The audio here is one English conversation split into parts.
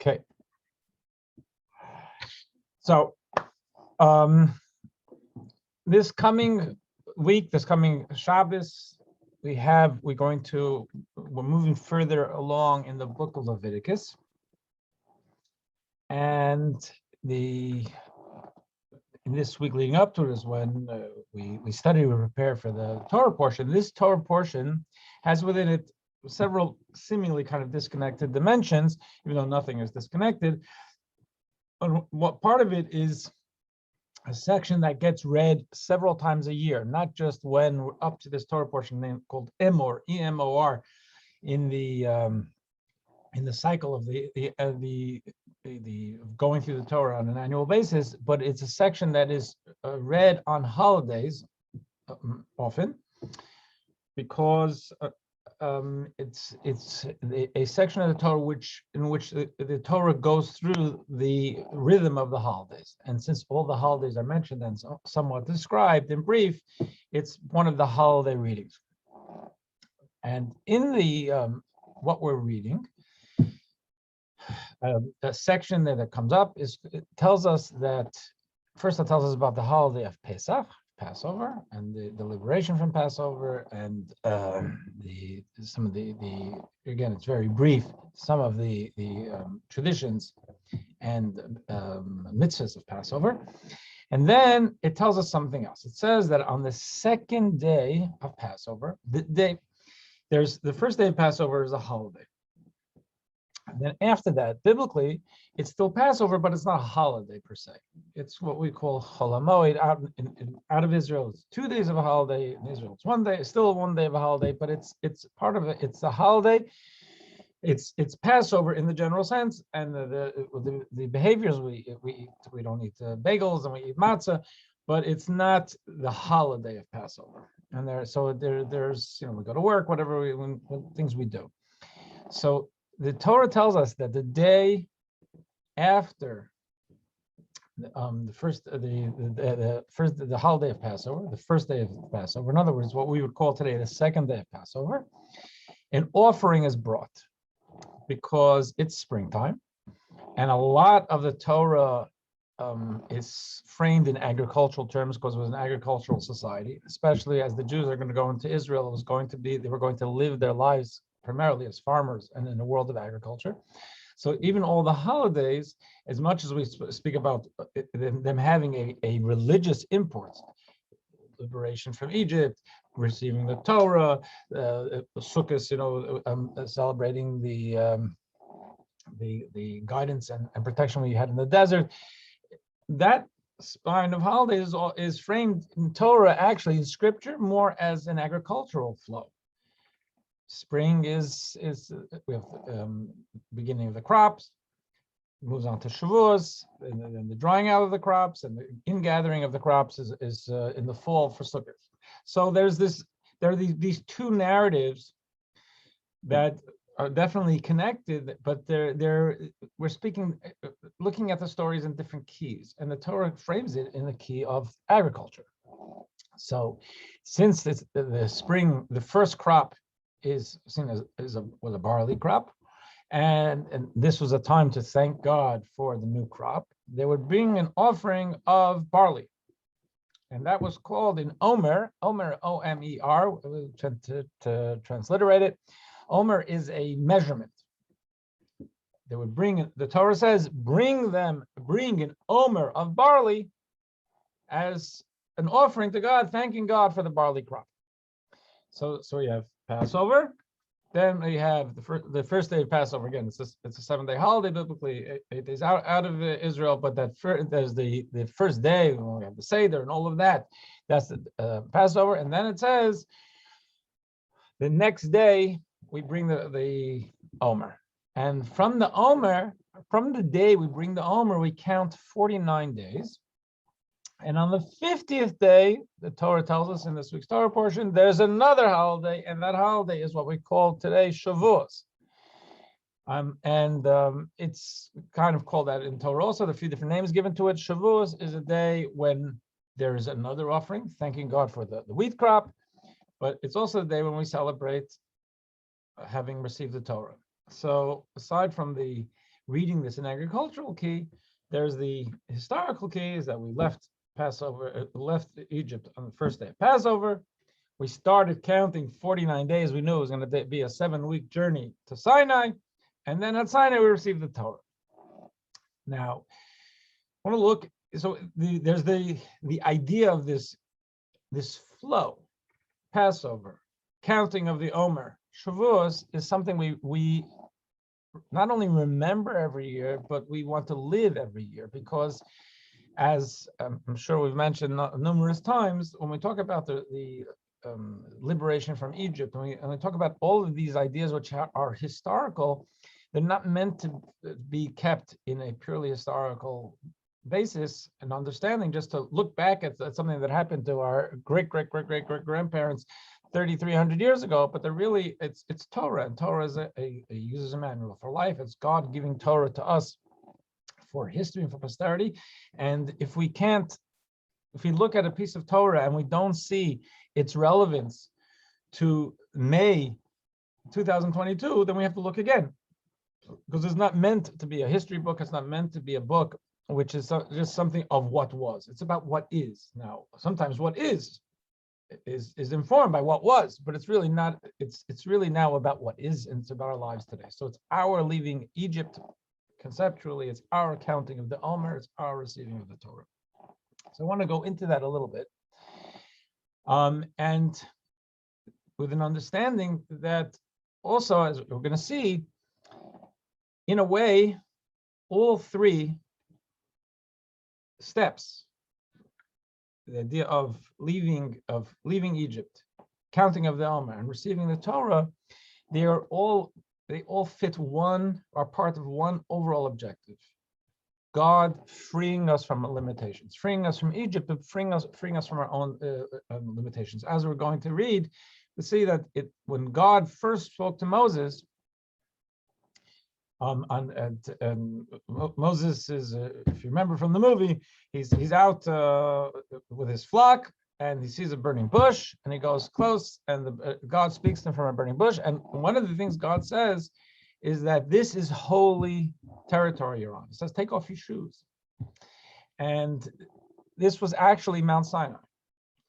Okay. So this coming week, this coming Shabbos, we're moving further along in the book of Leviticus. And in this week leading up to it is when we study, we prepare for the Torah portion. This Torah portion has within it several seemingly kind of disconnected dimensions, even though nothing is disconnected. But what part of it is a section that gets read several times a year, not just when we're up to this Torah portion named called Emor, E-M-O-R, in the cycle of the going through the Torah on an annual basis, but it's a section that is read on holidays often, because it's a section of the Torah in which the Torah goes through the rhythm of the holidays. And since all the holidays are mentioned and somewhat described in brief, it's one of the holiday readings. And in the what we're reading, the section that comes up tells us that first it tells us about the holiday of Pesach, Passover, and the liberation from Passover, and some of the again, it's very brief, some of the traditions and mitzvahs of Passover. And then it tells us something else. It says that on the second day of Passover, the first day of Passover is a holiday. And then after that, biblically, it's still Passover, but it's not a holiday per se. It's what we call Chol HaMoed. Out of Israel, it's 2 days of a holiday. In Israel, it's 1 day. It's still 1 day of a holiday, but it's part of it. It's a holiday. It's Passover in the general sense, and the behaviors we eat. We don't eat bagels and we eat matzah, but it's not the holiday of Passover. And there's we go to work, whatever things we do. So the Torah tells us that the day after the holiday of Passover, the first day of Passover, in other words, what we would call today the second day of Passover, an offering is brought because it's springtime, and a lot of the Torah is framed in agricultural terms because it was an agricultural society, especially as the Jews are going to go into Israel. They were going to live their lives primarily as farmers and in the world of agriculture. So even all the holidays, as much as we speak about them having a religious import, liberation from Egypt, receiving the Torah, Sukkot, celebrating the guidance and protection we had in the desert, that spine of holidays is framed in Torah, actually in Scripture, more as an agricultural flow. Spring is we have beginning of the crops, moves on to Shavuos, and then the drying out of the crops, and the ingathering of the crops is in the fall for Sukkot. So there are these two narratives that are definitely connected, but we're looking at the stories in different keys, and the Torah frames it in the key of agriculture. So since the spring, the first crop is seen was a barley crop, and this was a time to thank God for the new crop. They would bring an offering of barley, and that was called in Omer, O-M-E-R, to transliterate it. Omer is a measurement. They would the Torah says, bring an Omer of barley as an offering to God, thanking God for the barley crop. So we have Passover, then we have the first day of Passover. Again, it's a 7-day holiday biblically, 8 days out of Israel, but there's the first day when we have the Seder and all of that. That's the Passover, and then it says the next day we bring the Omer, and from the day we bring the Omer, we count 49 days. And on the 50th day, the Torah tells us in this week's Torah portion, there's another holiday, and that holiday is what we call today Shavuos. It's kind of called that in Torah also. There are a few different names given to it. Shavuos is a day when there is another offering, thanking God for the wheat crop, but it's also the day when we celebrate having received the Torah. So aside from the reading this in agricultural key. There's the historical key, is that we left left Egypt on the first day of Passover. We started counting 49 days. We knew it was going to be a 7-week journey to Sinai. And then at Sinai, we received the Torah. Now, I want to look, so there's the idea of this flow, Passover, counting of the Omer. Shavuos is something we not only remember every year, but we want to live every year, because as I'm sure we've mentioned numerous times, when we talk about the liberation from Egypt, and we talk about all of these ideas which are historical, they're not meant to be kept in a purely historical basis and understanding, just to look back at something that happened to our great grandparents 3,300 years ago, but they're really, it's Torah, and Torah is a user's manual for life. It's God giving Torah to us for history and for posterity. And if we look at a piece of Torah and we don't see its relevance to May 2022, then we have to look again, because it's not meant to be a history book. It's not meant to be a book which is just something of what was. It's about what is. Now, sometimes what is informed by what was, but it's really not. It's really now about what is, and it's about our lives today. So it's our leaving Egypt conceptually. It's our counting of the Omer. It's our receiving of the Torah. So I want to go into that a little bit, and with an understanding that also, as we're going to see, in a way, all three steps, the idea of leaving Egypt, counting of the Omer, and receiving the Torah, they all fit are part of one overall objective: God freeing us from limitations, freeing us from Egypt, but freeing us from our own limitations. As we're going to read, we see that when God first spoke to Moses, Moses is, if you remember from the movie, he's out with his flock, and he sees a burning bush, and he goes close, and God speaks to him from a burning bush. And one of the things God says is that this is holy territory you're on. He says, take off your shoes. And this was actually Mount Sinai,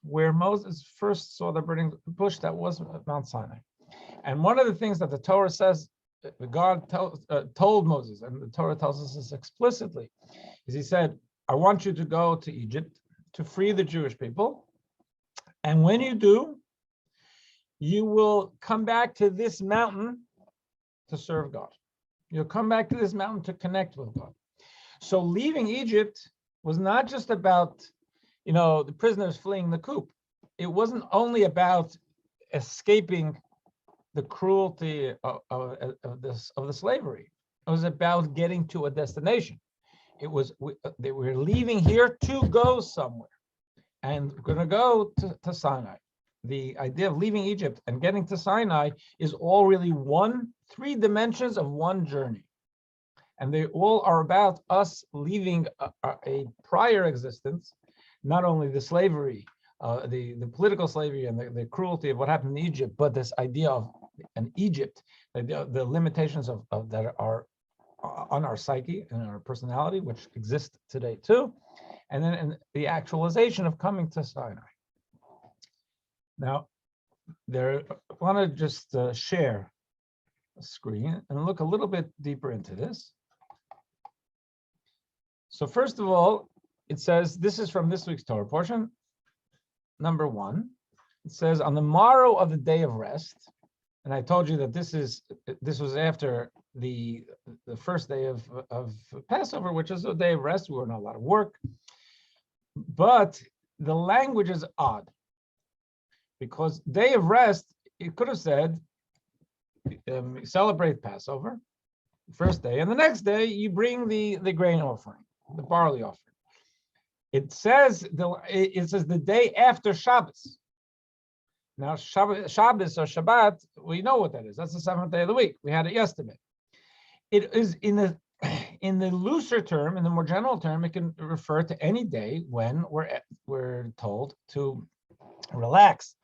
where Moses first saw the burning bush. That was Mount Sinai. And one of the things that the Torah says, God told Moses, and the Torah tells us this explicitly, is he said, I want you to go to Egypt to free the Jewish people. And when you do, you will come back to this mountain to serve God. You'll come back to this mountain to connect with God. So leaving Egypt was not just about, the prisoners fleeing the coup. It wasn't only about escaping the cruelty of the slavery. It was about getting to a destination. They were leaving here to go somewhere, and we're going to go to Sinai. The idea of leaving Egypt and getting to Sinai is all really three dimensions of one journey. And they all are about us leaving a prior existence, not only the slavery, the political slavery and the cruelty of what happened in Egypt, but this idea of an Egypt, the limitations of that are on our psyche and our personality, which exist today too, and then the actualization of coming to Sinai. Now, I want to just share a screen and look a little bit deeper into this. So first of all, it says, this is from this week's Torah portion, number 1. It says, on the morrow of the day of rest, and I told you that this was after the first day of Passover, which is a day of rest. We were not allowed to work. But the language is odd, because day of rest, it could have said, celebrate Passover, first day, and the next day you bring the grain offering, the barley offering. It says the day after Shabbos. Now, Shabbos or Shabbat, we know what that is. That's the 7th day of the week. We had it yesterday. It is in the looser term, in the more general term, it can refer to any day when we're told to relax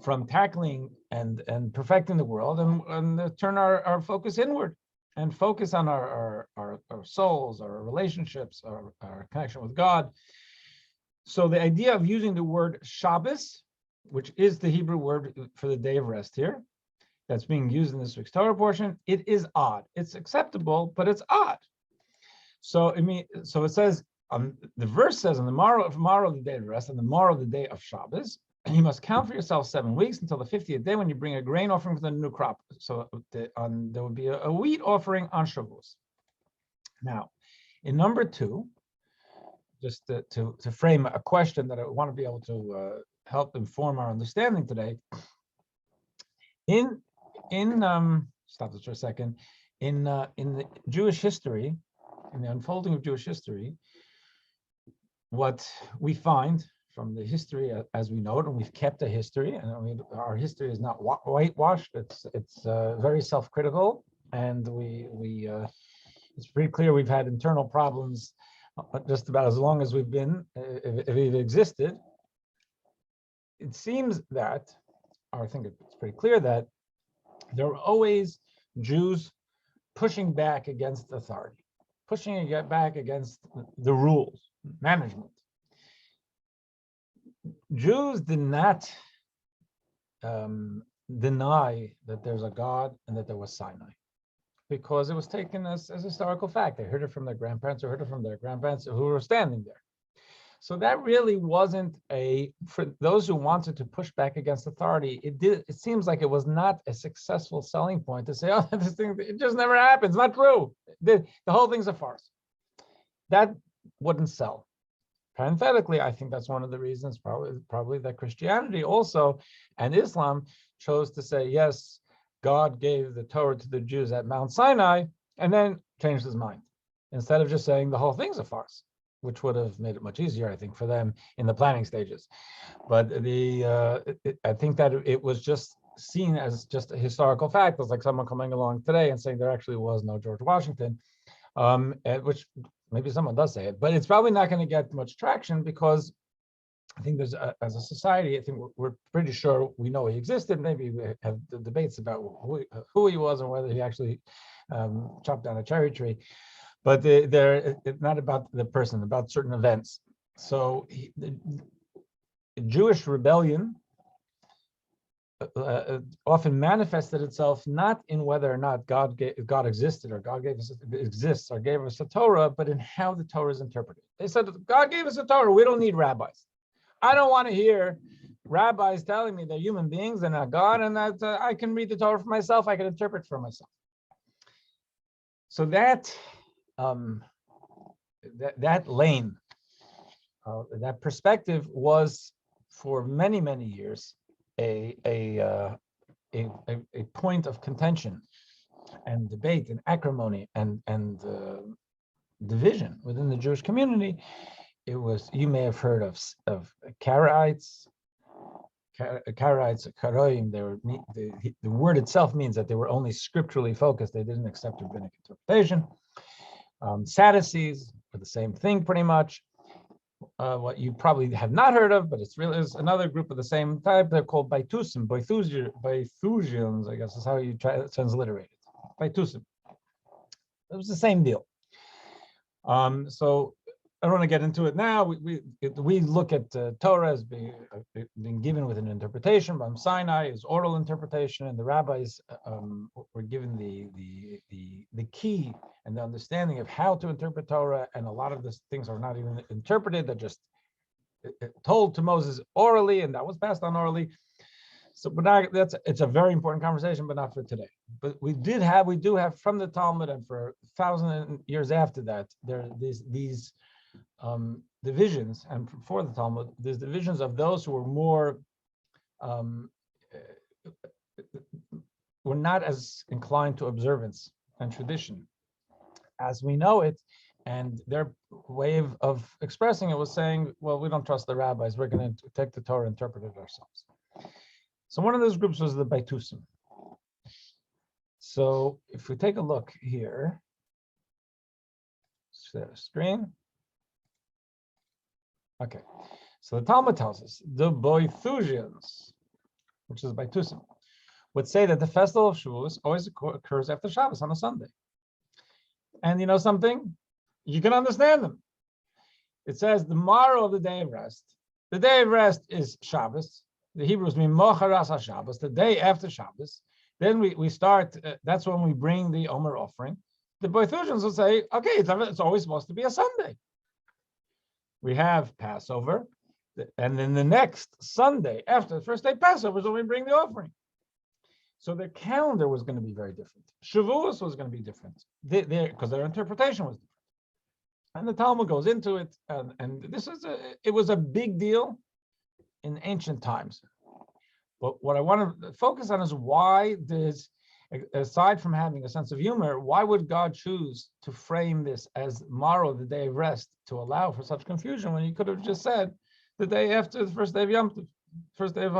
from tackling and perfecting the world and turn our focus inward. and focus on our souls, our relationships, our connection with God. So the idea of using the word Shabbos, which is the Hebrew word for the day of rest here, that's being used in this week's Torah portion, it is odd. It's acceptable, but it's odd. So it says, the verse says, on the morrow of the day of rest, and the morrow of the day of Shabbos, you must count for yourself 7 weeks until the 50th day when you bring a grain offering for the new crop. So there would be a wheat offering on Shavuos. Now, in number 2, just to frame a question that I want to be able to help inform our understanding today. Stop this for a second. In the Jewish history, in the unfolding of Jewish history, what we find from the history as we know it, and we've kept a history, and our history is not whitewashed. It's very self-critical, and we it's pretty clear we've had internal problems just about as long as we've been, if we've existed. It seems that, or I think it's pretty clear that there were always Jews pushing back against authority, pushing back against the rules, management. Jews did not deny that there's a God and that there was Sinai, because it was taken as historical fact. They heard it from their grandparents, or heard it from their grandparents who were standing there. So that really wasn't for those who wanted to push back against authority, it seems like it was not a successful selling point to say, oh, this thing, it just never happens. Not true. The whole thing's a farce. That wouldn't sell. Parenthetically, I think that's one of the reasons probably that Christianity also and Islam chose to say, yes, God gave the Torah to the Jews at Mount Sinai, and then changed his mind, instead of just saying the whole thing's a farce, which would have made it much easier, I think, for them in the planning stages. But I think that it was just seen as just a historical fact. It's like someone coming along today and saying there actually was no George Washington, which maybe someone does say it, but it's probably not going to get much traction, because I think there's as a society, I think we're pretty sure we know he existed. Maybe we have the debates about who he was and whether he actually chopped down a cherry tree. But it's not about the person, about certain events. So the Jewish rebellion often manifested itself not in whether or not God existed, or God exists or gave us a Torah, but in how the Torah is interpreted. They said, God gave us a Torah, we don't need rabbis. I don't want to hear rabbis telling me they're human beings and not God, and that I can read the Torah for myself, I can interpret for myself. So that lane, that perspective was for many, many years a point of contention and debate and acrimony and division within the Jewish community. It was, you may have heard of Karaites, Karoim. The word itself means that they were only scripturally focused. They didn't accept rabbinic interpretation. Sadducees are the same thing, pretty much. What you probably have not heard of, but it's another group of the same type. They're called Baitusim, Baithusians, I guess is how you transliterate it. Baitusim. It was the same deal. So I don't want to get into it now. We look at Torah as being given with an interpretation. From Sinai is oral interpretation, and the rabbis were given the key and the understanding of how to interpret Torah. And a lot of these things are not even interpreted; they're just told to Moses orally, and that was passed on orally. So, but it's a very important conversation, but not for today. But we do have from the Talmud, and for 1,000 years after that, there are these divisions, and for the Talmud, there's divisions of those who were more were not as inclined to observance and tradition as we know it, and their way of expressing it was saying, well, we don't trust the rabbis, we're going to take the Torah and interpret it ourselves. So one of those groups was the Baitusim. So if we take a look here, share the screen. Okay, so the Talmud tells us the Boithusians, which is Baitusim, would say that the festival of Shavuos always occurs after Shabbos on a Sunday. And you know something? You can understand them. It says the morrow of the day of rest. The day of rest is Shabbos. The Hebrews mean Mocharas HaShabbos, the day after Shabbos. Then we start, that's when we bring the Omer offering. The Boithusians will say, okay, it's always supposed to be a Sunday. We have Passover, and then the next Sunday, after the first day Passover, is when we bring the offering. So their calendar was going to be very different. Shavuos was going to be different, because their interpretation was different. And the Talmud goes into it, and it was a big deal in ancient times. But what I want to focus on is why aside from having a sense of humor, why would God choose to frame this as morrow, the day of rest, to allow for such confusion when he could have just said the day after the first day of Yom Tov, first day of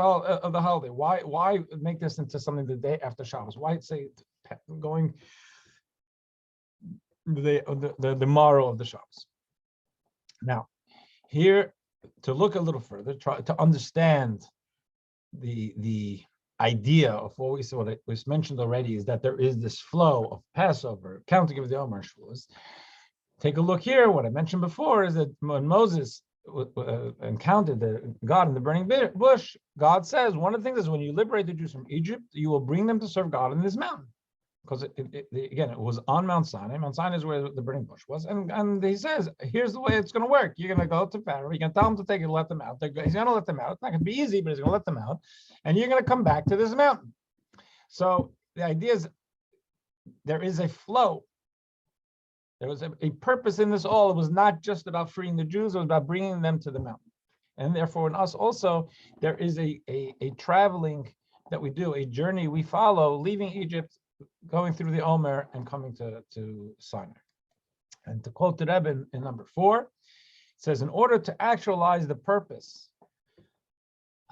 the holiday? Why make this into something the day after Shabbos? Why say going the morrow of the Shabbos? Now, here, to look a little further, try to understand the idea of what was mentioned already, is that there is this flow of Passover, counting of the Omer Shavuos. Take a look here. What I mentioned before is that when Moses encountered God in the burning bush, God says one of the things is when you liberate the Jews from Egypt, you will bring them to serve God in this mountain. Because again, it was on Mount Sinai. Mount Sinai is where the burning bush was, and he says, "Here's the way it's going to work. You're going to go to Pharaoh. You're going to tell him to take it, let them out. He's going to let them out. It's not going to be easy, but he's going to let them out, and you're going to come back to this mountain." So the idea is there is a flow. There was a purpose in this all. It was not just about freeing the Jews. It was about bringing them to the mountain, and therefore in us also there is a traveling that we do, a journey we follow, leaving Egypt, going through the Omer and coming to Sinai. And to quote the Rebbe in number 4, it says, in order to actualize the purpose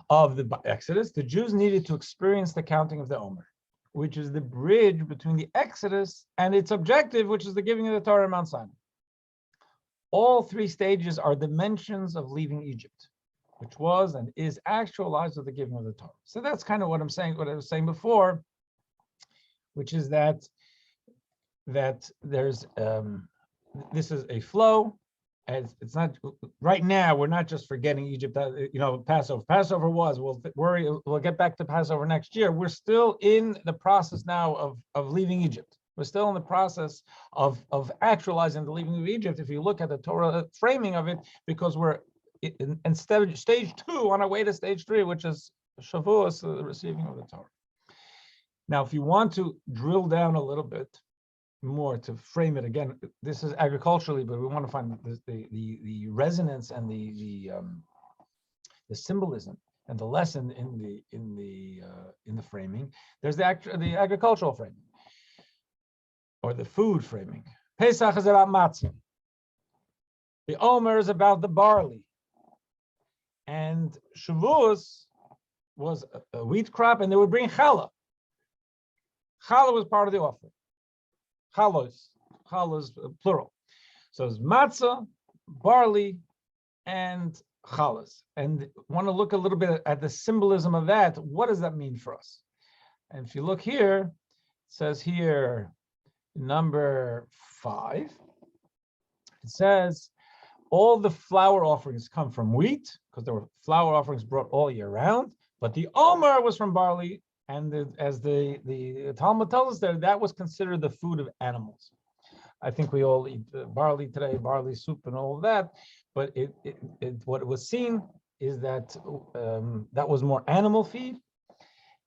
of the Exodus, the Jews needed to experience the counting of the Omer, which is the bridge between the Exodus and its objective, which is the giving of the Torah on Mount Sinai. All 3 stages are dimensions of leaving Egypt, which was and is actualized with the giving of the Torah. So that's kind of what I'm saying, what I was saying before, which is that there's this is a flow, as it's not right now. We're not just forgetting Egypt. Passover. Passover was. We'll get back to Passover next year. We're still in the process now of leaving Egypt. We're still in the process of actualizing the leaving of Egypt. If you look at the Torah framing of it, because we're instead of stage 2 on our way to stage 3, which is Shavuos, the receiving of the Torah. Now, if you want to drill down a little bit more to frame it again, this is agriculturally, but we want to find the resonance and the symbolism and the lesson in the framing. There's the agricultural framing or the food framing. Pesach is about matzah. The Omer is about the barley, and Shavuos was a wheat crop, and they would bring challah. Challah was part of the offering. Challahs plural. So it's matzah, barley, and challahs. And want to look a little bit at the symbolism of that. What does that mean for us? And if you look here, it says here, number 5, it says all the flour offerings come from wheat, because there were flour offerings brought all year round, but the Omer was from barley. And as the Talmud tells us there, that was considered the food of animals. I think we all eat barley today, barley soup and all of that. But what was seen is that that was more animal feed.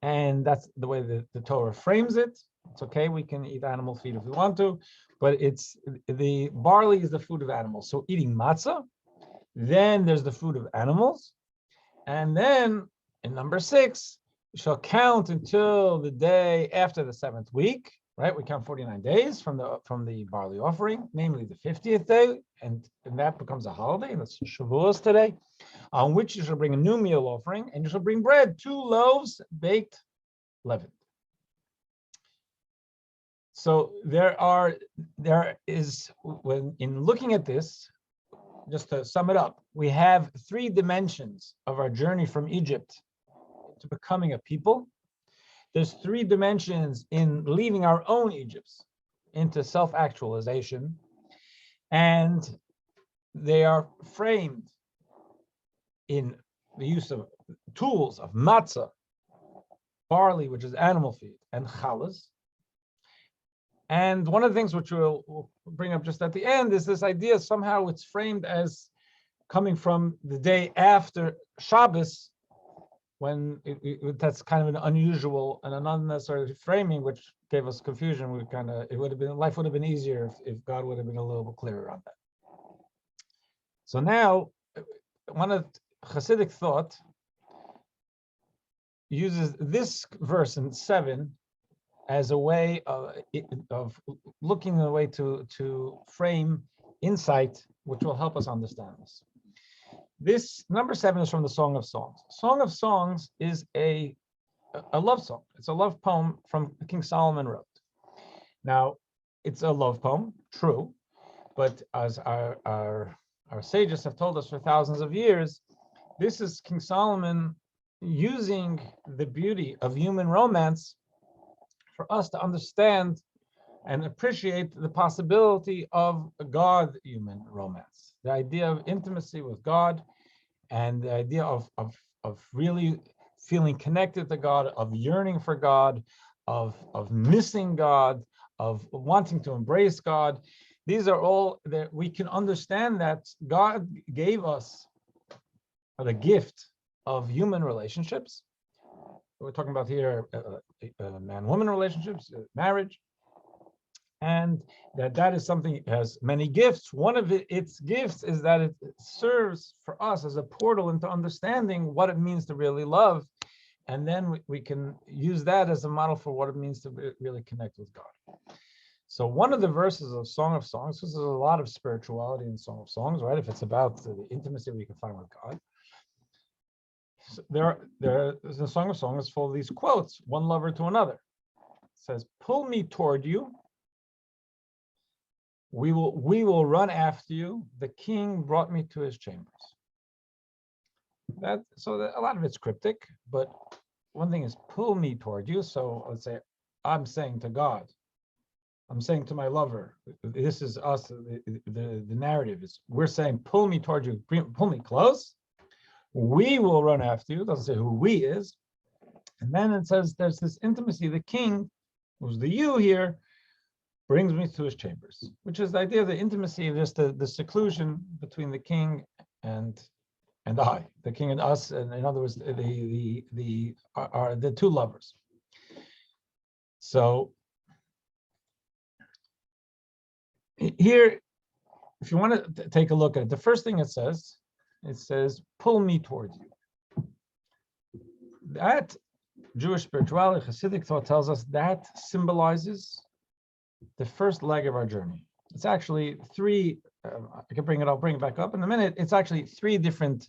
And that's the way the Torah frames it. It's okay, we can eat animal feed if we want to, but the barley is the food of animals. So eating matzah, then there's the food of animals. And then in number 6, we shall count until the day after the 7th week, right? We count 49 days from the barley offering, namely the 50th day, and that becomes a holiday. That's Shavuos today, on which you shall bring a new meal offering, and you shall bring bread, 2 loaves baked, leavened. So there is, when in looking at this, just to sum it up, we have 3 dimensions of our journey from Egypt to becoming a people. There's 3 dimensions in leaving our own Egypts. into self-actualization, and they are framed in the use of tools of matzah, barley, which is animal feed, and challah. And one of the things which we'll bring up just at the end is this idea, somehow it's framed as coming from the day after Shabbos, when that's kind of an unusual and an unnecessary framing, which gave us confusion. Life would have been easier if God would have been a little bit clearer on that. So now, one of Hasidic thought uses this verse in 7 as a way of looking at a way to frame insight, which will help us understand this. This number 7 is from the Song of Songs. Song of Songs is a love song. It's a love poem from King Solomon wrote. Now, it's a love poem, true, but as our sages have told us for thousands of years, this is King Solomon using the beauty of human romance for us to understand and appreciate the possibility of a God-human romance, the idea of intimacy with God, and the idea of really feeling connected to God, of yearning for God, of missing God, of wanting to embrace God. These are all that we can understand that God gave us the gift of human relationships. We're talking about here man-woman relationships, marriage, and that is something that has many gifts. One of its gifts is that it serves for us as a portal into understanding what it means to really love, and then we can use that as a model for what it means to really connect with God. So one of the verses of Song of Songs, because there's a lot of spirituality in Song of Songs, right? If it's about the intimacy we can find with God. So there's a Song of Songs full of these quotes, one lover to another. It says, "Pull me toward you. We will run after you. The king brought me to his chambers." A lot of it's cryptic, but one thing is pull me toward you. So let's say I'm saying to God, I'm saying to my lover, this is us, the narrative is we're saying pull me toward you, pull me close. We will run after you. It doesn't say who we is. And then it says there's this intimacy. The king, who's the you here, brings me to his chambers, which is the idea of the intimacy of just the seclusion between the king and I, the king and us, and in other words, the two lovers. So here, if you want to take a look at it, the first thing it says, pull me towards you. That Jewish spirituality, Hasidic thought tells us that symbolizes the first leg of our journey. It's actually three, I'll bring it back up in a minute. It's actually three different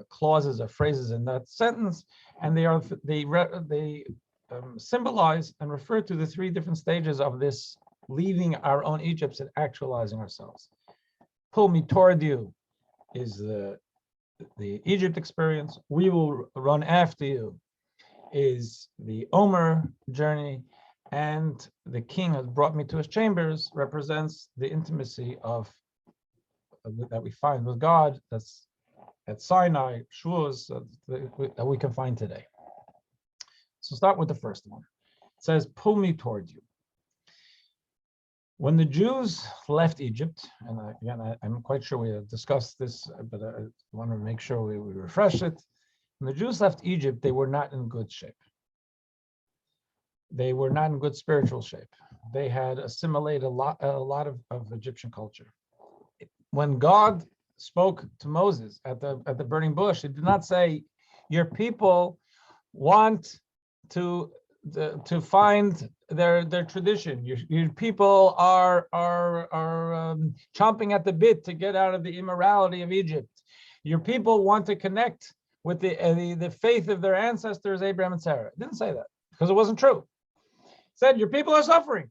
clauses or phrases in that sentence, and they symbolize and refer to the three different stages of this leaving our own Egypt and actualizing ourselves. Pull me toward you is the Egypt experience. We will run after you is the Omer journey, and the king has brought me to his chambers represents the intimacy that we find with God. That's at Sinai, Shavuos, that we can find today. So start with the first one. It says, pull me toward you. When the Jews left Egypt, and I'm quite sure we have discussed this, but I want to make sure we refresh it. When the Jews left Egypt, they were not in good shape. They were not in good spiritual shape. They had assimilated a lot of Egyptian culture. When God spoke to Moses at the burning bush, he did not say, "Your people want to find their tradition. Your people are chomping at the bit to get out of the immorality of Egypt. Your people want to connect with the faith of their ancestors, Abraham and Sarah." It didn't say that because it wasn't true. It said your people are suffering.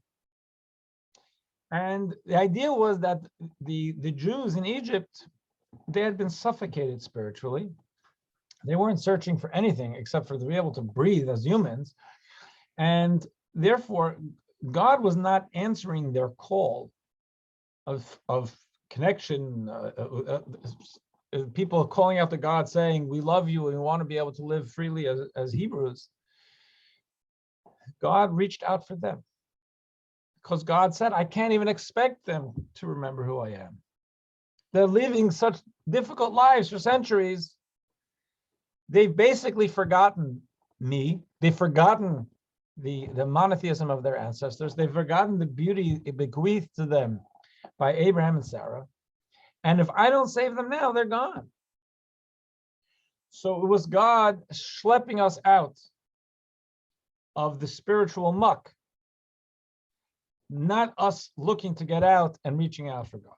And the idea was that the Jews in Egypt, they had been suffocated spiritually. They weren't searching for anything except for to be able to breathe as humans. And therefore, God was not answering their call of connection, people calling out to God saying, we love you and we want to be able to live freely as Hebrews. God reached out for them because God said, I can't even expect them to remember who I am. They're living such difficult lives for centuries. They've basically forgotten me. They've forgotten the monotheism of their ancestors. They've forgotten the beauty bequeathed to them by Abraham and Sarah. And if I don't save them now, they're gone. So it was God schlepping us out of the spiritual muck, not us looking to get out and reaching out for God.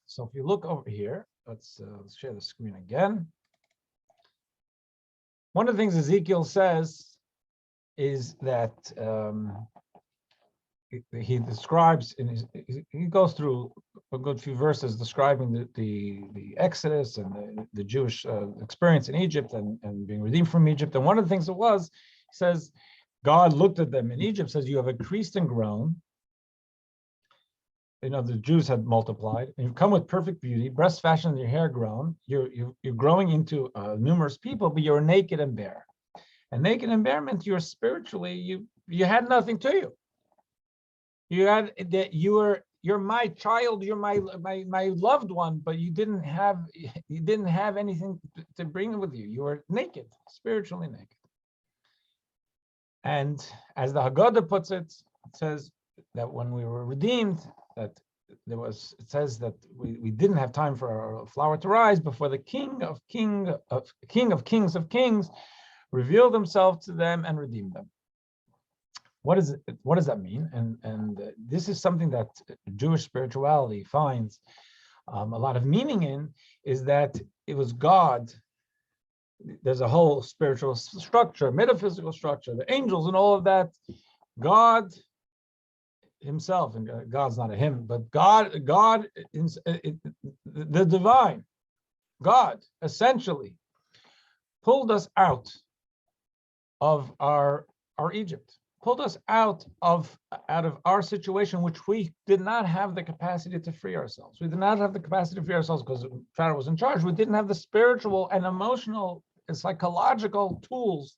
So if you look over here, let's share the screen again. One of the things Ezekiel says is that he describes he goes through a good few verses describing the Exodus and the Jewish experience in Egypt and being redeemed from Egypt. And one of the things it was, he says, God looked at them in Egypt, says, you have increased and grown. You know, the Jews had multiplied, and you've come with perfect beauty, breast fashioned and your hair grown. You're growing into numerous people, but you're naked and bare. And naked and bare meant you're spiritually, you had nothing to you. You had that you're my child, you're my loved one, but you didn't have anything to bring with you. You were naked, spiritually naked. And as the Haggadah puts it, it says that when we were redeemed, that it says that we didn't have time for our flower to rise before the King of Kings revealed himself to them and redeemed them. What does that mean? And this is something that Jewish spirituality finds a lot of meaning in, is that it was God. There's a whole spiritual structure, metaphysical structure, the angels and all of that. God himself, and God's not a him, but God, the divine, God essentially pulled us out of our Egypt, pulled us out of our situation, which we did not have the capacity to free ourselves. We did not have the capacity to free ourselves because Pharaoh was in charge. We didn't have the spiritual and emotional and psychological tools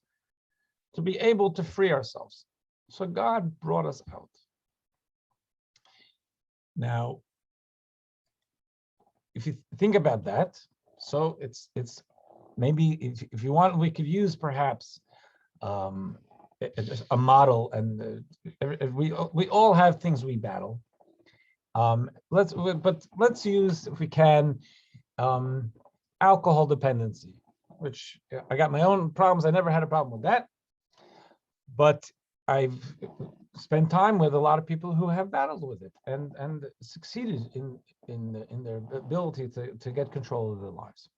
to be able to free ourselves. So God brought us out. Now, if you think about that, so it's maybe if you want, we could use perhaps a model, and we all have things we battle. Let's use, if we can, alcohol dependency, which I got my own problems. I never had a problem with that, but I've spent time with a lot of people who have battled with it and succeeded in their ability to get control of their lives.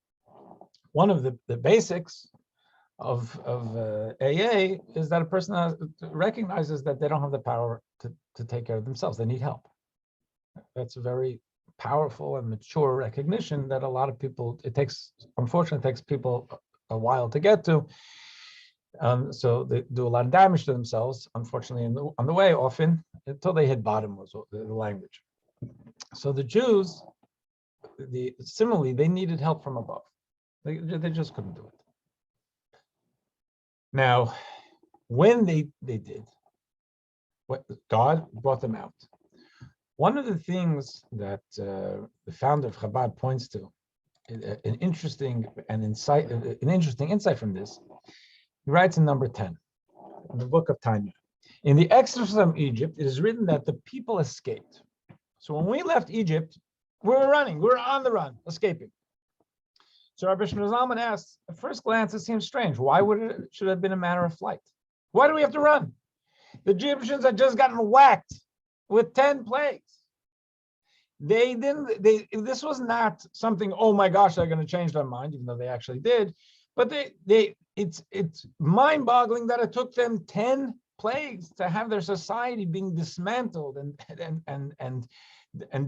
One of the basics of AA is that a person recognizes that they don't have the power to take care of themselves. They need help. That's a very powerful and mature recognition that a lot of people, unfortunately, it takes people a while to get to. So they do a lot of damage to themselves, unfortunately, on the way, often, until they hit bottom, was the language. So the Jews, similarly, they needed help from above. They just couldn't do it. Now, when they did, God brought them out. One of the things that the founder of Chabad points to, an interesting insight from this, he writes in number 10, in the book of Tanya. In the Exodus from Egypt, it is written that the people escaped. So when we left Egypt, we were running, we were on the run, escaping. So Rabbi Zalman asks, at first glance, it seems strange. Why should it have been a matter of flight? Why do we have to run? The Egyptians had just gotten whacked with 10 plagues. This was not something, oh my gosh, they're going to change their mind, even though they actually did. But it's mind-boggling that it took them 10 plagues to have their society being dismantled and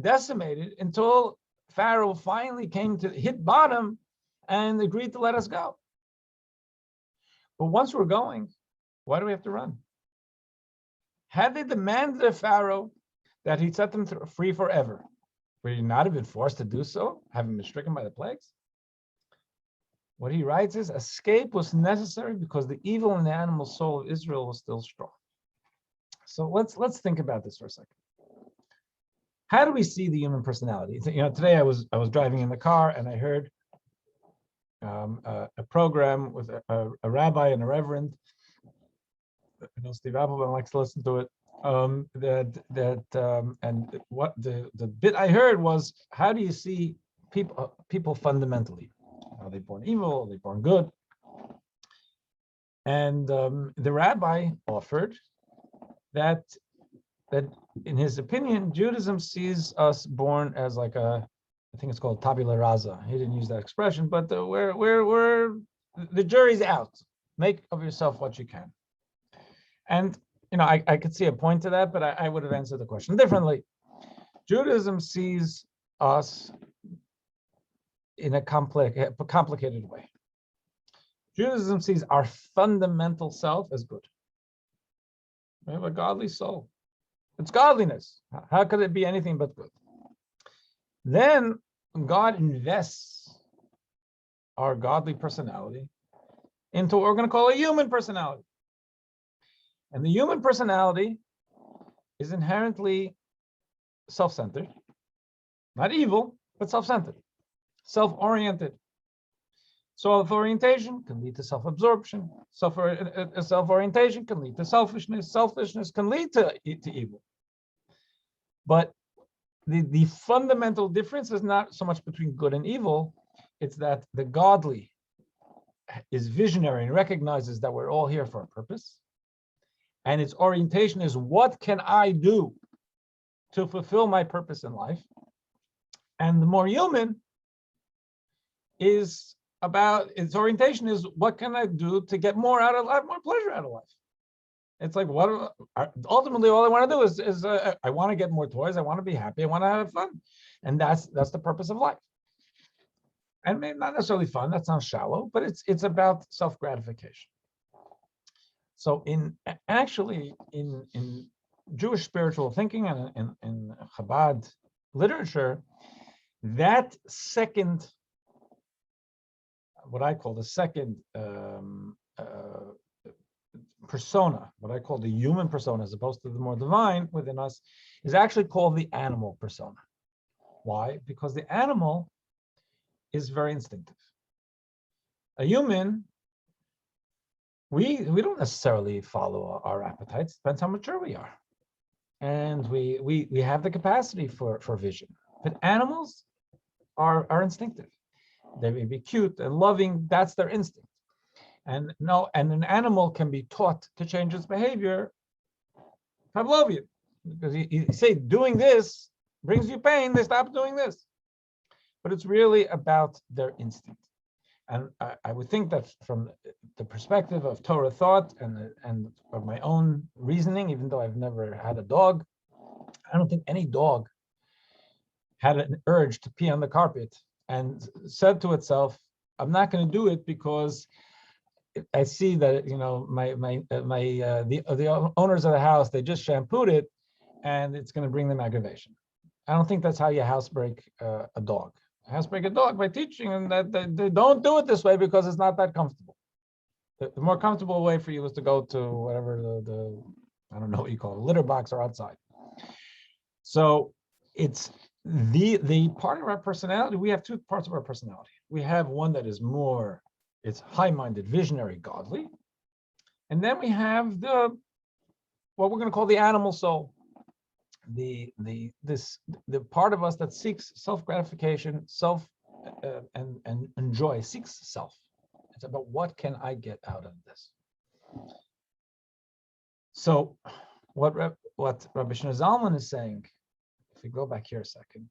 decimated until Pharaoh finally came to hit bottom and agreed to let us go. But once we're going, why do we have to run? Had they demanded of Pharaoh that he set them free forever, would he not have been forced to do so, having been stricken by the plagues? What he writes is, escape was necessary because the evil in the animal soul of Israel was still strong. So let's think about this for a second. How do we see the human personality? Today I was driving in the car and I heard a program with a rabbi and a reverend. Steve Applebaum likes to listen to it. And what the bit I heard was, how do you see people fundamentally? Are they born evil? Are they born good? And the rabbi offered that in his opinion, Judaism sees us born as like I think it's called tabula rasa. He didn't use that expression, but we're the jury's out. Make of yourself what you can. And I could see a point to that, but I would have answered the question differently. Judaism sees us in a complicated way. Judaism sees our fundamental self as good. We have a godly soul. It's godliness. How could it be anything but good? Then God invests our godly personality into what we're going to call a human personality. And the human personality is inherently self-centered, not evil, but self-centered, self-oriented. Self-orientation can lead to self-absorption. Self-orientation can lead to selfishness. Selfishness can lead to evil. But the fundamental difference is not so much between good and evil. It's that the godly is visionary and recognizes that we're all here for a purpose. And its orientation is, what can I do to fulfill my purpose in life? And the more human is about, its orientation is, what can I do to get more out of life, more pleasure out of life? It's like, ultimately all I want to do is I want to get more toys, I want to be happy, I want to have fun. And that's the purpose of life. And maybe not necessarily fun, that sounds shallow, but it's about self-gratification. So in Jewish spiritual thinking and in Chabad literature, that second, what I call the second persona, what I call the human persona, as opposed to the more divine within us, is actually called the animal persona. Why? Because the animal is very instinctive. A human, we don't necessarily follow our appetites. Depends how mature we are, and we have the capacity for vision. But animals are instinctive. They may be cute and loving. That's their instinct. And an animal can be taught to change its behavior. Pavlovian, because you say doing this brings you pain, they stop doing this. But it's really about their instinct. And I would think that from the perspective of Torah thought and of my own reasoning, even though I've never had a dog, I don't think any dog had an urge to pee on the carpet and said to itself, I'm not going to do it because I see that the owners of the house, they just shampooed it and it's going to bring them aggravation. I don't think that's how you housebreak a dog. Housebreak a dog by teaching them that they don't do it this way because it's not that comfortable. The more comfortable way for you is to go to whatever the I don't know what you call it, litter box or outside. So it's the part of our personality. We have two parts of our personality. We have one that is more, it's high-minded, visionary, godly, and then we have what we're going to call the animal soul. The part of us that seeks self-gratification, and joy, seeks self. It's about, what can I get out of this? So what Rabbi Shlomo Zalman is saying, if we go back here a second,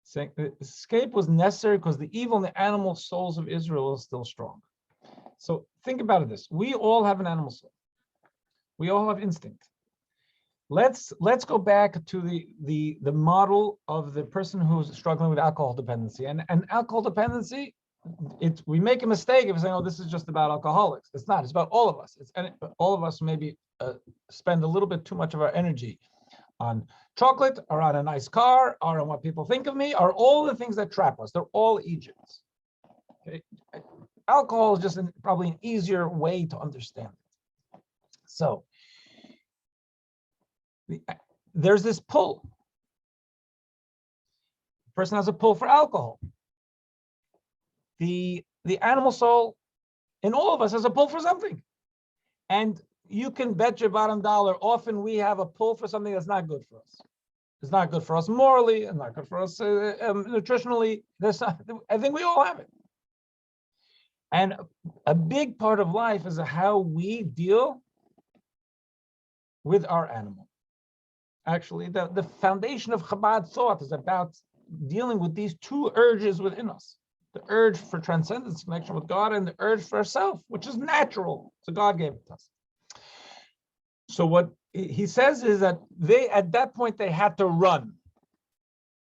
saying escape was necessary because the evil in the animal souls of Israel is still strong. So think about it this: we all have an animal soul. We all have instinct. Let's go back to the model of the person who's struggling with alcohol dependency. And alcohol dependency, we make a mistake if we say, "Oh, this is just about alcoholics." It's not. It's about all of us. All of us maybe spend a little bit too much of our energy on chocolate, or on a nice car, or on what people think of me, or all the things that trap us. They're all Egypts. Okay? Alcohol is just probably an easier way to understand it. So there's this pull. The person has a pull for alcohol. The animal soul in all of us has a pull for something. And you can bet your bottom dollar, often we have a pull for something that's not good for us. It's not good for us morally, and not good for us nutritionally. I think we all have it. And a big part of life is how we deal with our animal. Actually, the foundation of Chabad thought is about dealing with these two urges within us. The urge for transcendence, connection with God, and the urge for self, which is natural. So God gave it to us. So what he says is that at that point, they had to run.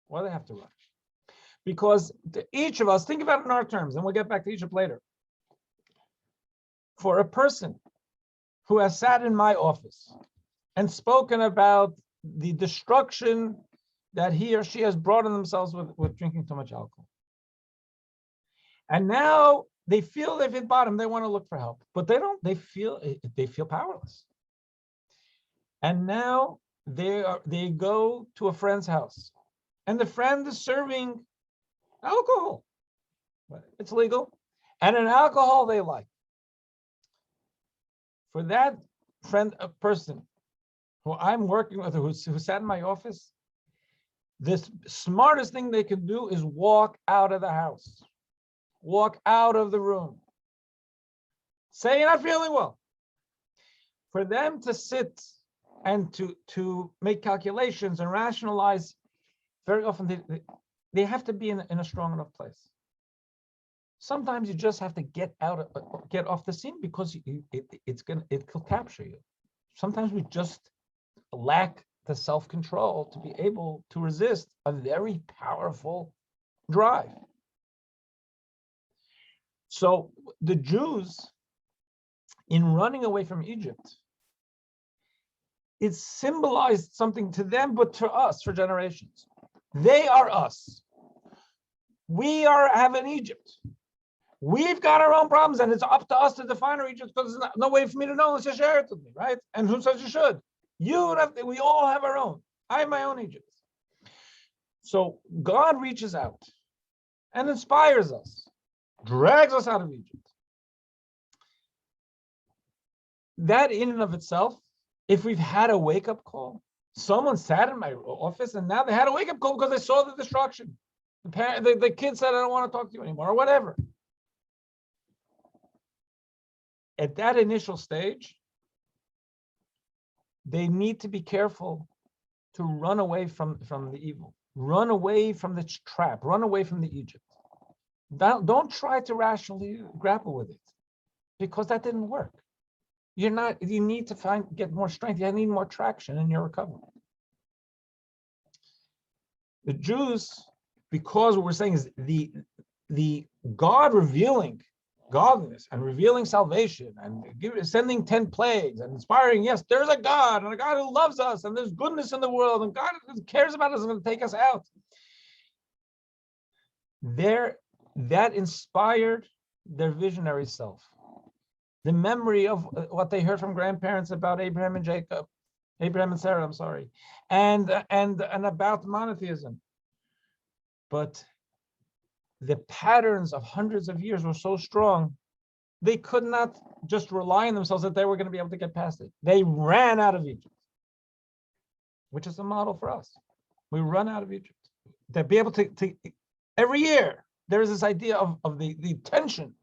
Why do they have to run? Because each of us, think about it in our terms, and we'll get back to Egypt later. For a person who has sat in my office and spoken about the destruction that he or she has brought on themselves with drinking too much alcohol, and now they feel they've hit bottom, they want to look for help, but they don't. They feel powerless. And now they go to a friend's house, and the friend is serving alcohol. It's legal, and an alcohol they like. For that friend, a person who I'm working with, who sat in my office, the smartest thing they can do is walk out of the house, walk out of the room, say you're not feeling well. For them to sit and to make calculations and rationalize, very often they have to be in a strong enough place. Sometimes you just have to get off the scene, because it'll capture you. Sometimes we just lack the self-control to be able to resist a very powerful drive. So the Jews, in running away from Egypt, it symbolized something to them, but to us for generations. They are us. We have an Egypt. We've got our own problems, and it's up to us to define our Egypt, because there's no way for me to know unless you share it with me, right? And who says you should? You would have to. We all have our own. I have my own Egypt. So God reaches out and inspires us, drags us out of Egypt. That in and of itself, if we've had a wake-up call, someone sat in my office and now they had a wake-up call because they saw the destruction. The kid said, I don't want to talk to you anymore, or whatever. At that initial stage, they need to be careful to run away from the evil, run away from the trap, run away from the Egypt. Don't try to rationally grapple with it, because that didn't work. You need to get more strength. You need more traction in your recovery. The Jews, because what we're saying is the God revealing godliness and revealing salvation and sending 10 plagues and inspiring, yes, there's a God, and a God who loves us, and there's goodness in the world, and God who cares about us and going to take us out. That inspired their visionary self. The memory of what they heard from grandparents about Abraham and Sarah, I'm sorry, and about monotheism. But the patterns of hundreds of years were so strong, they could not just rely on themselves that they were going to be able to get past it. They ran out of Egypt, which is a model for us. We run out of Egypt. To be able to every year, there is this idea of the tension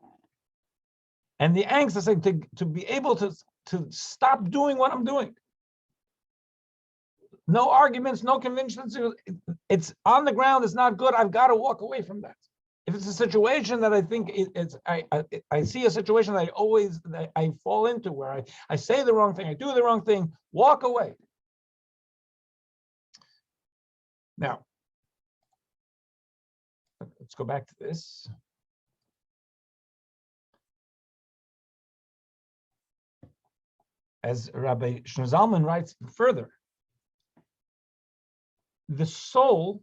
and the angst to be able to stop doing what I'm doing. No arguments, no conventions. It's on the ground. It's not good. I've got to walk away from that. If it's a situation that I think I see a situation that I fall into, where I say the wrong thing, I do the wrong thing, walk away. Now, let's go back to this. as Rabbi Zalman writes further, the soul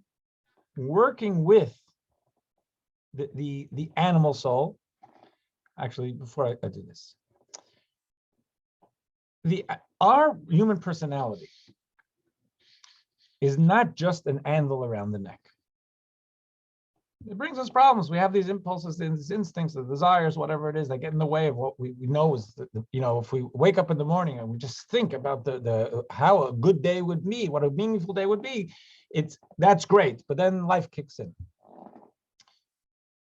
working with the animal soul. Actually, before I do this, our human personality is not just an anvil around the neck. It brings us problems. We have these impulses, these instincts, the desires, whatever it is, that get in the way of what we know is, if we wake up in the morning and we just think about the how a good day would be, what a meaningful day would be, that's great. But then life kicks in.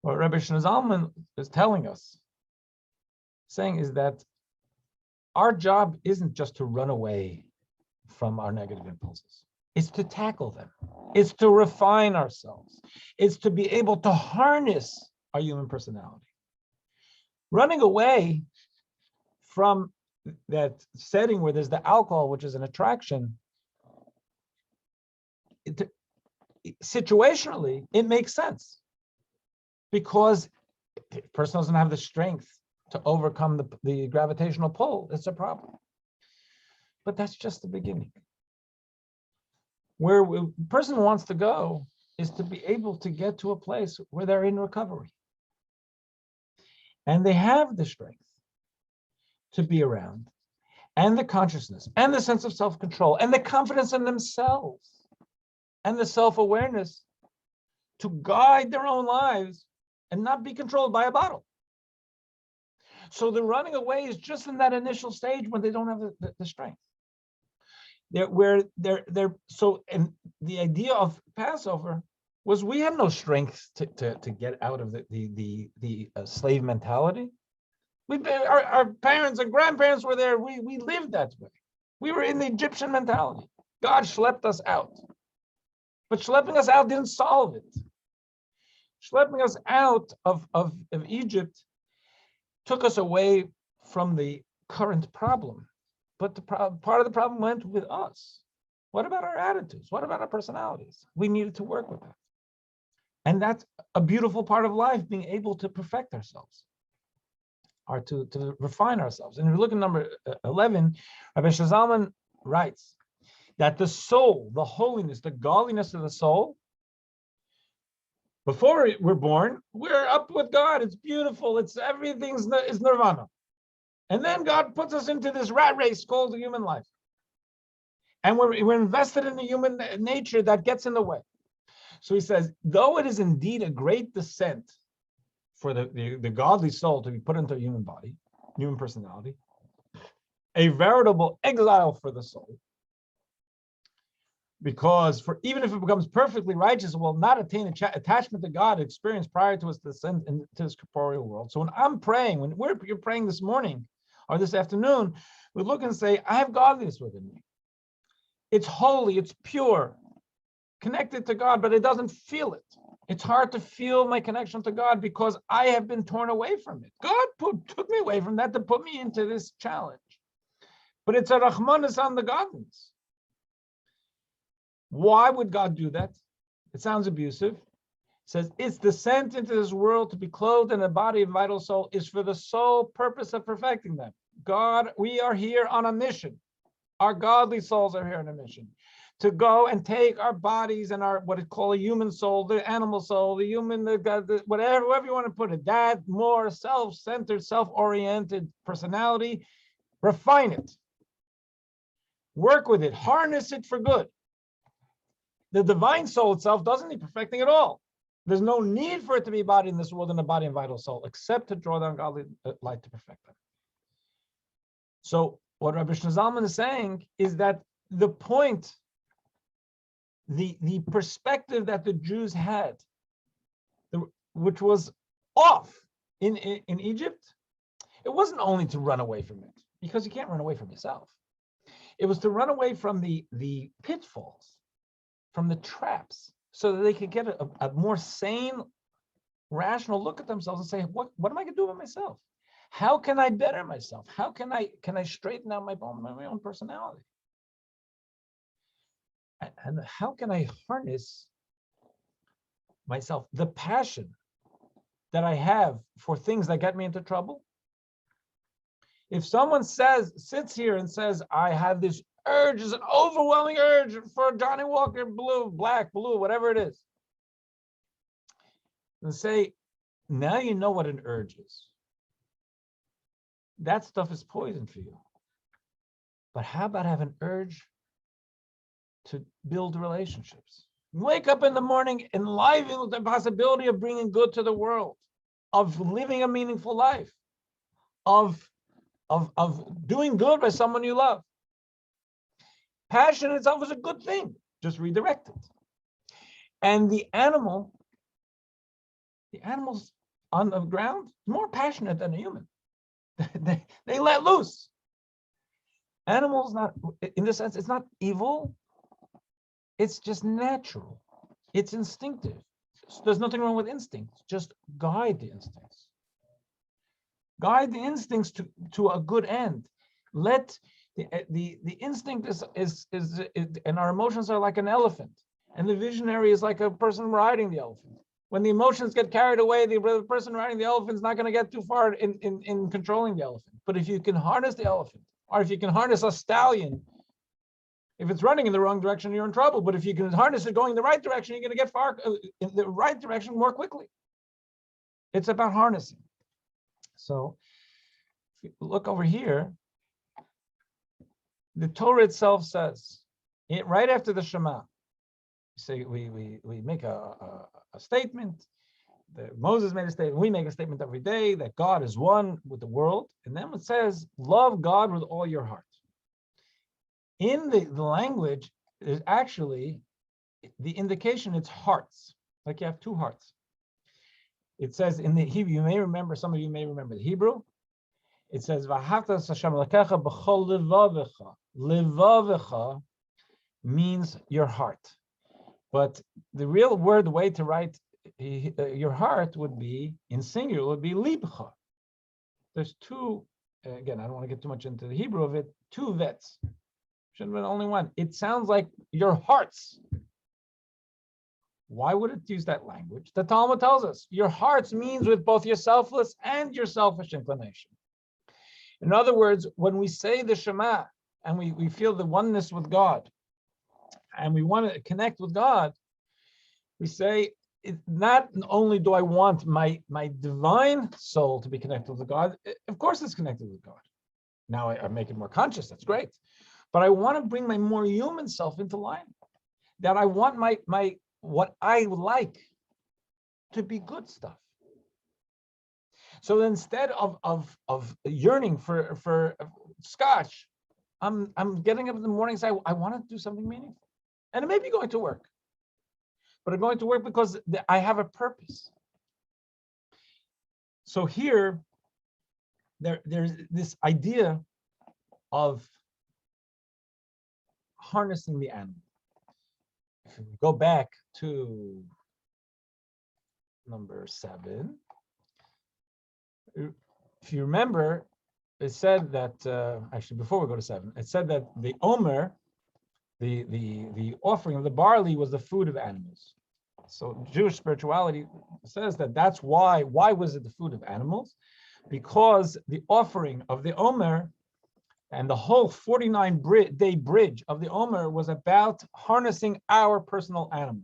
What Rabbi Zalman is telling us, saying is that our job isn't just to run away from our negative impulses. It's to tackle them. It's to refine ourselves. It's to be able to harness our human personality. Running away from that setting where there's the alcohol, which is an attraction, situationally, it makes sense. Because if a person doesn't have the strength to overcome the gravitational pull, it's a problem. But that's just the beginning. Where a person wants to go is to be able to get to a place where they're in recovery. And they have the strength to be around, and the consciousness, and the sense of self-control, and the confidence in themselves, and the self-awareness to guide their own lives and not be controlled by a bottle. So the running away is just in that initial stage when they don't have the strength. So, and the idea of Passover was we had no strength to get out of the slave mentality. Our parents and grandparents were there. We lived that way. We were in the Egyptian mentality. God schlepped us out, but schlepping us out didn't solve it. Schlepping us out of Egypt took us away from the current problem. But part of the problem went with us. What about our attitudes? What about our personalities? We needed to work with that. And that's a beautiful part of life, being able to perfect ourselves, or to refine ourselves. And if you look at number 11, Rabbi Zalman writes that the soul, the holiness, the godliness of the soul, before we're born, we're up with God. It's beautiful. Everything's nirvana. And then God puts us into this rat race called the human life. And we're invested in the human nature that gets in the way. So he says, though it is indeed a great descent for the godly soul to be put into a human body, human personality, a veritable exile for the soul, because even if it becomes perfectly righteous, it will not attain attachment to God experienced prior to its descent into this corporeal world. So when I'm praying, when you're praying this morning or this afternoon, we look and say, I have godliness within me. It's holy, it's pure, connected to God, but it doesn't feel it. It's hard to feel my connection to God because I have been torn away from it. God took me away from that to put me into this challenge. But it's a rachmanis on the godliness. Why would God do that? It sounds abusive. It says its descent into this world to be clothed in a body and vital soul is for the sole purpose of perfecting them. God, we are here on a mission. Our godly souls are here on a mission to go and take our bodies and our what is called a human soul, the animal soul, the human, whatever you want to put it, that more self-centered, self-oriented personality, refine it, work with it, harness it for good. The divine soul itself doesn't need perfecting at all. There's no need for it to be body in this world and a body and vital soul, except to draw down godly light to perfect them. So what Rabbi Zalman is saying is that the point, the perspective that the Jews had, which was off in Egypt, it wasn't only to run away from it, because you can't run away from yourself. It was to run away from the pitfalls, from the traps, so that they could get a more sane, rational look at themselves and say, what am I going to do with myself? How can I better myself? How can I straighten out my own personality? And how can I harness myself, the passion that I have for things that get me into trouble? If someone sits here and says, I have this urge, is an overwhelming urge for Johnny Walker blue, black, blue, whatever it is, and say, now you know what an urge is. That stuff is poison for you. But how about have an urge to build relationships? Wake up in the morning enlivened with the possibility of bringing good to the world, of living a meaningful life, of doing good by someone you love. Passion itself is a good thing. Just redirect it. And the animals on the ground more passionate than a human. they let loose. Animals, not in this sense, it's not evil. It's just natural. It's instinctive. So there's nothing wrong with instincts. Just guide the instincts. Guide the instincts to a good end. Let the instinct is and our emotions are like an elephant, and the visionary is like a person riding the elephant. When the emotions get carried away, the person riding the elephant is not going to get too far in controlling the elephant. But if you can harness the elephant, or if you can harness a stallion, if it's running in the wrong direction, you're in trouble. But if you can harness it going in the right direction, you're going to get far in the right direction more quickly. It's about harnessing. So if you look over here, the Torah itself says, right after the Shema, we make a statement. Moses made a statement. We make a statement every day that God is one with the world. And then it says, love God with all your heart. In the language, there's actually the indication it's hearts, like you have two hearts. It says in the Hebrew, you may remember, some of you may remember the Hebrew. It says, V'ahavtas Hashem Elokecha b'chol levavecha. Levavecha means your heart. But the real word, the way to write your heart would be, in singular, would be libcha. There's two, again, I don't want to get too much into the Hebrew of it, two vets. Should have been only one. It sounds like your hearts. Why would it use that language? The Talmud tells us your hearts means with both your selfless and your selfish inclination. In other words, when we say the Shema and we feel the oneness with God and we want to connect with God, we say, not only do I want my divine soul to be connected with God, of course it's connected with God. Now I make it more conscious, that's great. But I want to bring my more human self into line. That I want my what I like to be good stuff. So instead of yearning for scotch, I'm getting up in the morning and say, I want to do something meaningful. And it may be going to work. But I'm going to work because I have a purpose. So here, there's this idea of harnessing the animal. If we go back to number 7, if you remember, it said that actually before we go to 7, it said that the omer, the offering of the barley, was the food of animals. So Jewish spirituality says that that's why. Why was it the food of animals? Because the offering of the omer and the whole 49-day bridge of the Omer was about harnessing our personal animal.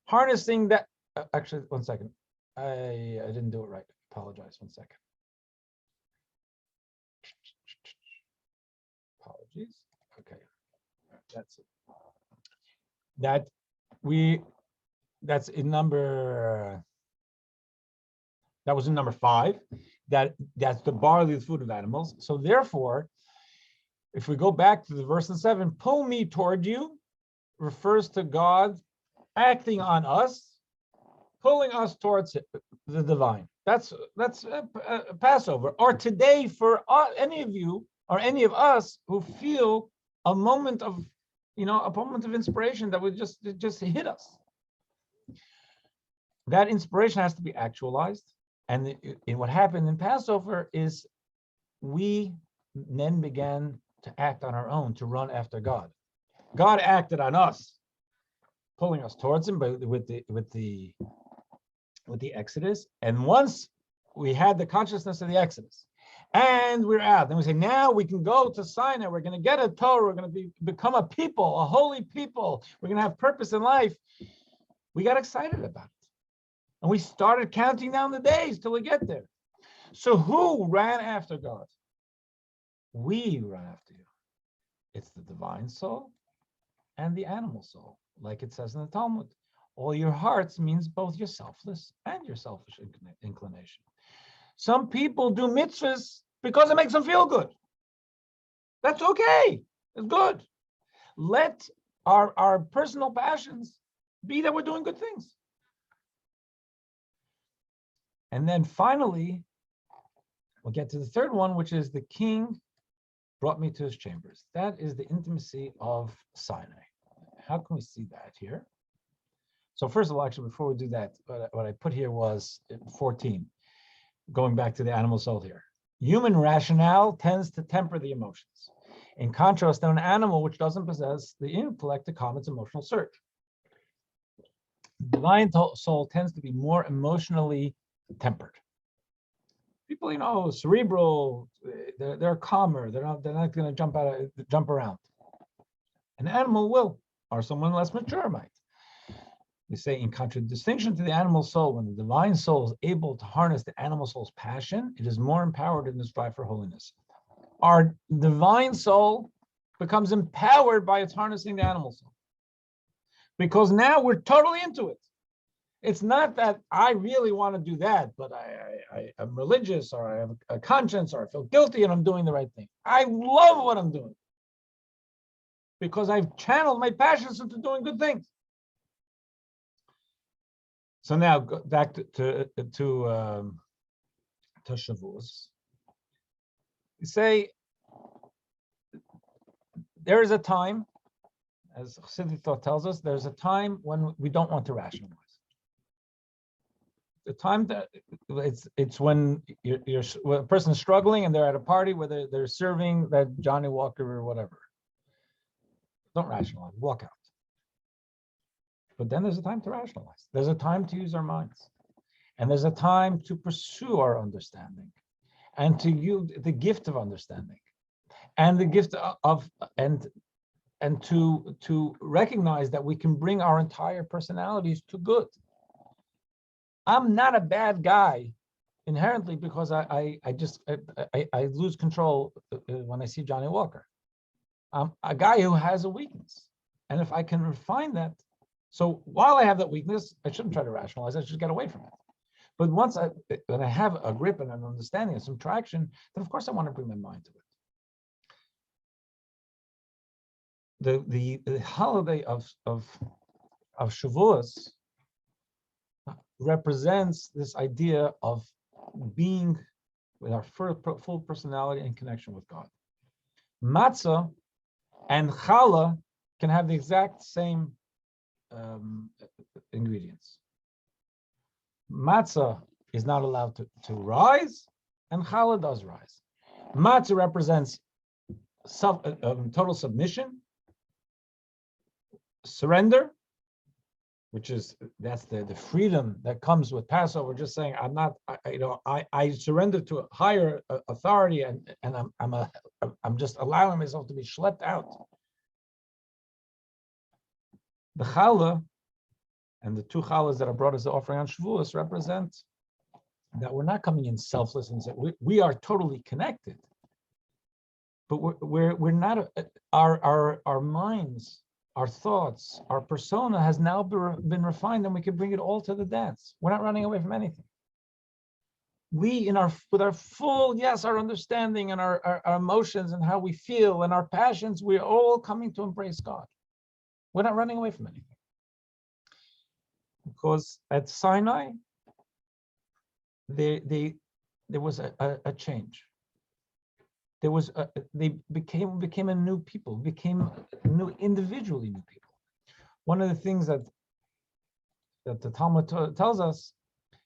Harnessing that, actually, one second. I didn't do it right. Apologize, one second. Apologies. Okay, that's it. That's in number, that was in number 5. That's the barley, the food of animals. So therefore, if we go back to the verse in 7, pull me toward you refers to God acting on us, pulling us towards the divine. That's Passover. Or today, for any of you or any of us who feel a moment of, a moment of inspiration that would just hit us. That inspiration has to be actualized. And what happened in Passover is we then began to act on our own, to run after God. God acted on us, pulling us towards Him with the Exodus. And once we had the consciousness of the Exodus, and we're out. Then we say, now we can go to Sinai. We're going to get a Torah. We're going to become a people, a holy people. We're going to have purpose in life. We got excited about it. And we started counting down the days till we get there. So who ran after God? We ran after you. It's the divine soul and the animal soul, like it says in the Talmud. All your hearts means both your selfless and your selfish inclination. Some people do mitzvahs because it makes them feel good. That's okay. It's good. Let our personal passions be that we're doing good things. And then finally, we'll get to the third one, which is the king brought me to his chambers. That is the intimacy of Sinai. How can we see that here? So first of all, actually, before we do that, what I put here was 14, going back to the animal soul here. Human rationale tends to temper the emotions. In contrast to an animal which doesn't possess the intellect to calm its emotional surge. Divine soul tends to be more emotionally tempered. People, cerebral, they're calmer. They're not going to jump around. An animal will, or someone less mature might. We say in contradistinction to the animal soul, when the divine soul is able to harness the animal soul's passion, it is more empowered in its drive for holiness. Our divine soul becomes empowered by its harnessing the animal soul. Because now we're totally into it. It's not that I really want to do that, but I'm religious, or I have a conscience, or I feel guilty and I'm doing the right thing. I love what I'm doing because I've channeled my passions into doing good things. So now go back to Shavuos. We say there is a time, as Chassidic thought tells us, there's a time when we don't want to rationalize. The time that it's when when a person is struggling and they're at a party where they're serving that Johnny Walker or whatever. Don't rationalize, walk out. But then there's a time to rationalize. There's a time to use our minds. And there's a time to pursue our understanding and to use the gift of understanding and the gift of and to recognize that we can bring our entire personalities to good. I'm not a bad guy inherently because I lose control when I see Johnny Walker. I'm a guy who has a weakness. And if I can refine that, so while I have that weakness, I shouldn't try to rationalize, I should get away from it. But when I have a grip and an understanding and some traction, then of course I want to bring my mind to it. The holiday of Shavuos represents this idea of being with our full personality and connection with God. Matzah and challah can have the exact same ingredients. Matzah is not allowed to rise, and challah does rise. Matzah represents total submission, surrender, which is that's the freedom that comes with Passover. Just saying, I surrender to a higher authority, and I'm just allowing myself to be schlepped out. The challah and the two challahs that are brought as the offering on Shavuos represent that we're not coming in selfless and say we are totally connected, but we're not. Our minds, our thoughts, our persona has now been refined, and we can bring it all to the dance. We're not running away from anything. We, with our full, our understanding and our emotions and how we feel and our passions, we're all coming to embrace God. We're not running away from anything. Because at Sinai, there was a change. They became a new people, individually new people. One of the things that the Talmud tells us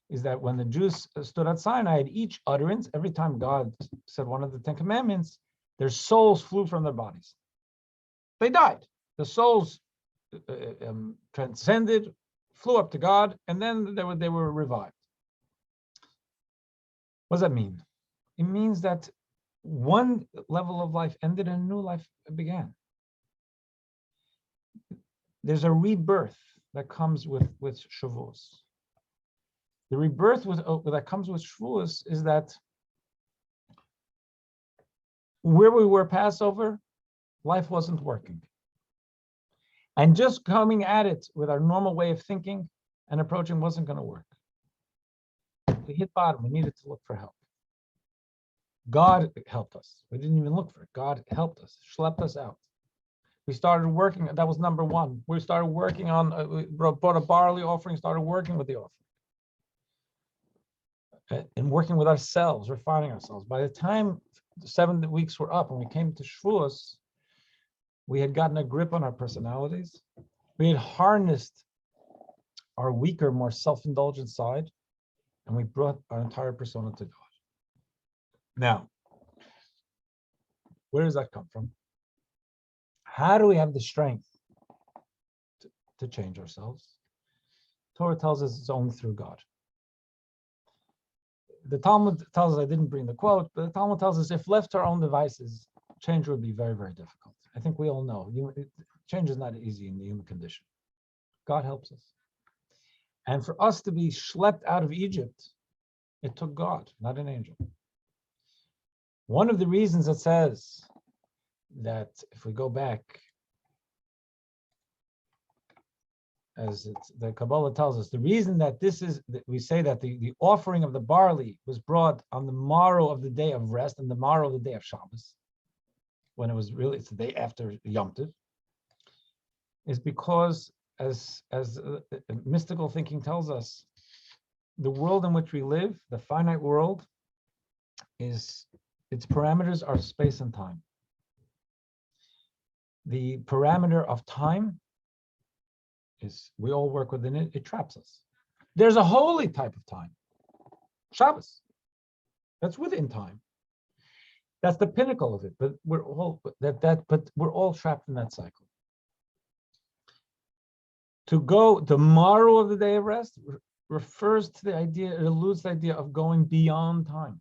is that when the Jews stood at Sinai, at each utterance, every time God said one of the 10 commandments, their souls flew from their bodies. They died. The souls transcended, flew up to God, and then they were revived. What does that mean? It means that one level of life ended and a new life began. There's a rebirth that comes with Shavuos. The rebirth that comes with Shavuos is that where we were Passover, life wasn't working. And just coming at it with our normal way of thinking and approaching wasn't going to work. We hit bottom. We needed to look for help. God helped us. We didn't even look for it. God helped us, schlepped us out. We started working. That was number one. We started working on, we brought a barley offering, started working with the offering. And working with ourselves, refining ourselves. By the time the 7 weeks were up and we came to Shavuos, we had gotten a grip on our personalities. We had harnessed our weaker, more self-indulgent side, and we brought our entire persona to God. Now, where does that come from? How do we have the strength to change ourselves? Torah tells us it's only through God. The Talmud tells us, I didn't bring the quote, but the Talmud tells us if left to our own devices, change would be very, very difficult. I think we all know change is not easy in the human condition. God helps us. And for us to be schlepped out of Egypt, it took God, not an angel. One of the reasons it says that if we go back, as the Kabbalah tells us, the reason that this is, that we say that the offering of the barley was brought on the morrow of the day of rest and the morrow of the day of Shabbos, when it was really, it's the day after Yom Tov, is because as mystical thinking tells us, the world in which we live, the finite world, its parameters are space and time. The parameter of time is, we all work within it, it traps us. There's a holy type of time, Shabbos, that's within time. That's the pinnacle of it, but we're all but we're all trapped in that cycle. To go the morrow of the day of rest refers to the idea, it alludes to the idea of going beyond time,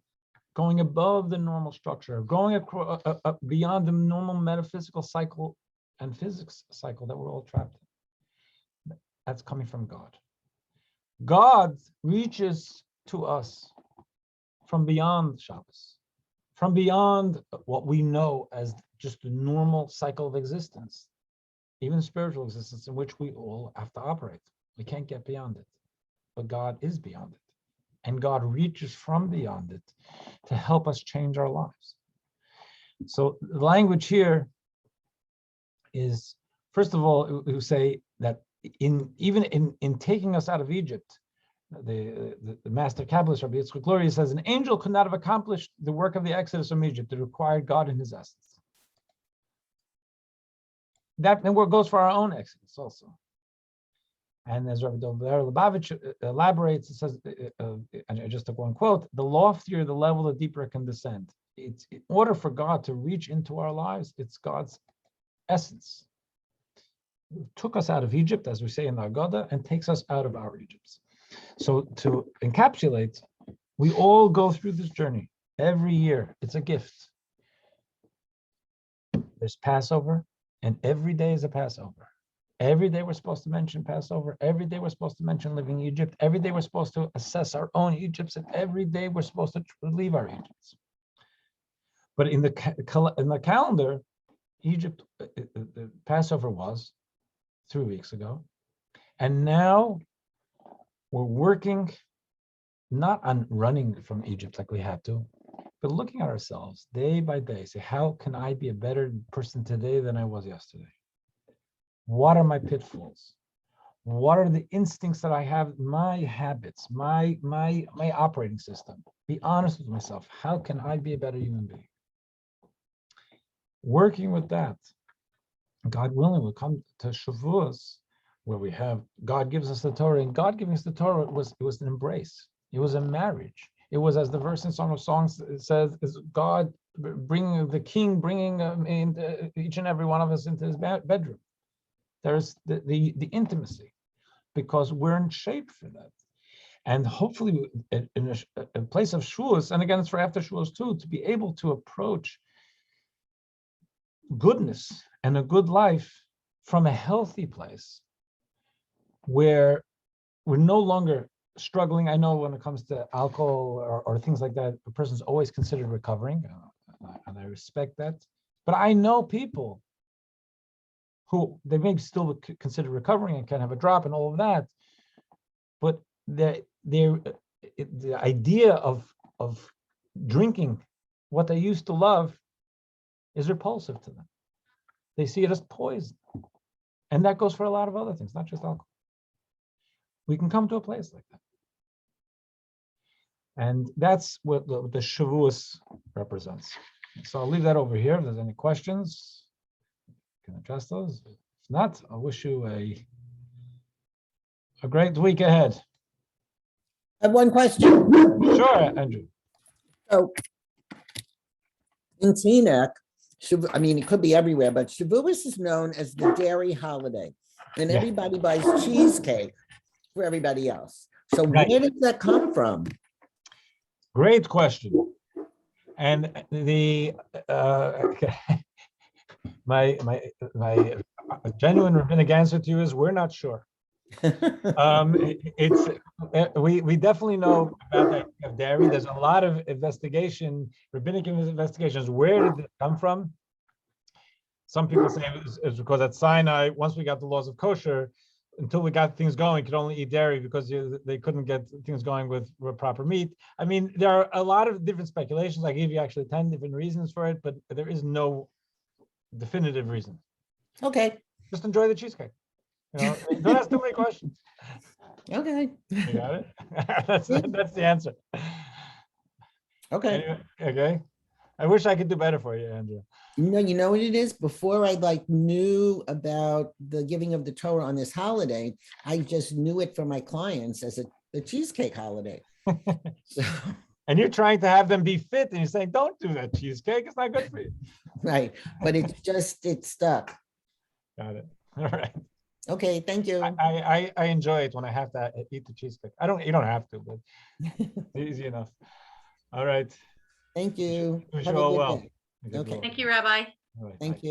going above the normal structure, going across, beyond the normal metaphysical cycle and physics cycle that we're all trapped in. That's coming from God. God reaches to us from beyond Shabbos, from beyond what we know as just the normal cycle of existence, even spiritual existence in which we all have to operate. We can't get beyond it, but God is beyond it. And God reaches from beyond it to help us change our lives. So the language here is, first of all, we say that even in taking us out of Egypt, the master Kabbalist, Rabbi Yitzchak Luria, says an angel could not have accomplished the work of the Exodus from Egypt. It required God in his essence. That and what goes for our own Exodus also. And as Rabbi Dover Lubavitch elaborates, it says, I just took one quote, the loftier the level, the deeper it can descend. It's in order for God to reach into our lives, it's God's essence. He took us out of Egypt, as we say in the Haggadah, and takes us out of our Egypts. So to encapsulate, we all go through this journey every year. It's a gift. There's Passover, and every day is a Passover. Every day we're supposed to mention Passover. Every day we're supposed to mention living Egypt. Every day we're supposed to assess our own Egypts, and every day we're supposed to leave our Egypts. But in the calendar, Egypt, the Passover was 3 weeks ago, and now we're working not on running from Egypt like we had to, but looking at ourselves day by day. Say, how can I be a better person today than I was yesterday? What are my pitfalls? What are the instincts that I have, my habits, my operating system? Be honest with myself. How can I be a better human being? Working with that, God willing, we'll come to Shavuos, where we have, God gives us the Torah, and God giving us the Torah was an embrace. It was a marriage. It was, as the verse in Song of Songs says, is God bringing the king, bringing in each and every one of us into his bedroom. There's the intimacy, because we're in shape for that. And hopefully in a place of Shavuos, and again, it's for after Shavuos too, to be able to approach goodness and a good life from a healthy place where we're no longer struggling. I know when it comes to alcohol or things like that, a person's always considered recovering, and I respect that. But I know people who they may still consider recovering and can have a drop and all of that, but the idea of drinking what they used to love is repulsive to them. They see it as poison, and that goes for a lot of other things, not just alcohol. We can come to a place like that. And that's what the Shavuos represents. So I'll leave that over here. If there's any questions, you can address those. If not, I wish you a great week ahead. I have one question. Sure, Andrew. So in Teaneck, I mean, it could be everywhere, but Shavuos is known as the dairy holiday, and everybody buys cheesecake for everybody else. So where did that come from? Great question. And the my genuine rabbinic answer to you is we're not sure. We definitely know about the idea of dairy. There's a lot of investigation, rabbinic investigations. Where did it come from? Some people say it's because at Sinai, once we got the laws of kosher, until we got things going, could only eat dairy because they couldn't get things going with proper meat. I mean, there are a lot of different speculations. I gave you actually 10 different reasons for it, but there is no definitive reason. Okay. Just enjoy the cheesecake. You know, don't ask too many questions. Okay. You got it? That's the answer. Okay. Anyway, okay. I wish I could do better for you, Andrew. You know what it is? Before I knew about the giving of the Torah on this holiday, I just knew it for my clients as a cheesecake holiday. So, and you're trying to have them be fit, and you're saying, don't do that cheesecake. It's not good for you. Right. But it's stuck. Got it. All right. Okay. Thank you. I enjoy it when I have to eat the cheesecake. You don't have to, but it's easy enough. All right. Thank you. Wish Have you a all good well. day. Okay. Thank you, Rabbi. All right, Thank bye. you.